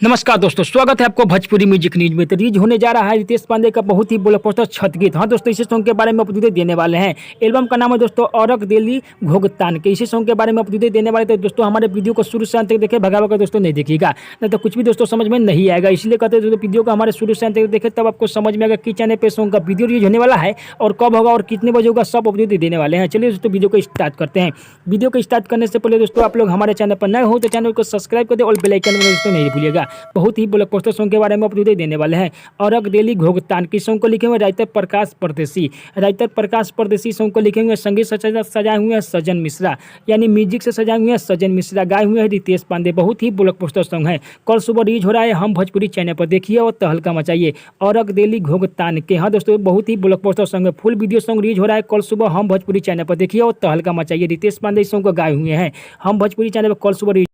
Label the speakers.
Speaker 1: नमस्कार दोस्तों, स्वागत है आपको भोजपुरी म्यूजिक न्यूज में। तो रिलीज होने जा रहा है रितेश पांडे का बहुत ही ब्लॉकबस्टर छत गीत। हाँ दोस्तों, इसी सॉन्ग के बारे में अपडेट देने वाले हैं। एल्बम का नाम है दोस्तों औरक दिली घोगतान के। इसी सॉन्ग के बारे में अपडेट देने वाले। तो दोस्तों हमारे वीडियो को शुरू से अंत तक देखें, भगा भगा दोस्तों नहीं देखिएगा, नहीं तो कुछ भी दोस्तों समझ में नहीं आएगा। इसलिए कहते हैं वीडियो को हमारे शुरू से अंत तक देखें, तब आपको समझ में आएगा कि चैनल पर सॉन्ग का वीडियो रिलीज होने वाला है और कब होगा और कितने बजे होगा, सब अपडेट देने वाले हैं। चलिए दोस्तों वीडियो को स्टार्ट करते हैं। वीडियो को स्टार्ट करने से पहले दोस्तों आप लोग हमारे चैनल पर नए हो तो चैनल को सब्सक्राइब कर दे और बेल आइकन में दोस्तों नहीं भूलिएगा। बहुत ही ब्लॉकबस्टर सॉन्ग के बारे में अपडेट देने वाले हैं। औरक दिली घोगतान की सॉन्ग को लिखे हुए राइटर प्रकाश परदेसी। सॉन्ग को लिखे हुए संगीत सजाए हुए हैं सजन मिश्रा, यानी म्यूजिक से सजाए हुए हैं सजन मिश्रा, गाए हुए हैं रितेश पांडे। बहुत ही ब्लॉकबस्टर सॉन्ग है। कल सुबह रिलीज हो रहा है हम भोजपुरी चैनल पर, देखिए और तहलका मचाइए। औरक दिली घोगतान के। हाँ दोस्तों, बहुत ही ब्लॉकबस्टर सॉन्ग है। फुल वीडियो सॉन्ग रिलीज हो रहा है कल सुबह हम भोजपुरी चैनल पर, देखिए और तहलका मचाइए। रितेश पांडे इस सॉन्ग को गाए हुए हैं हम भोजपुरी चैनल पर कल सुबह।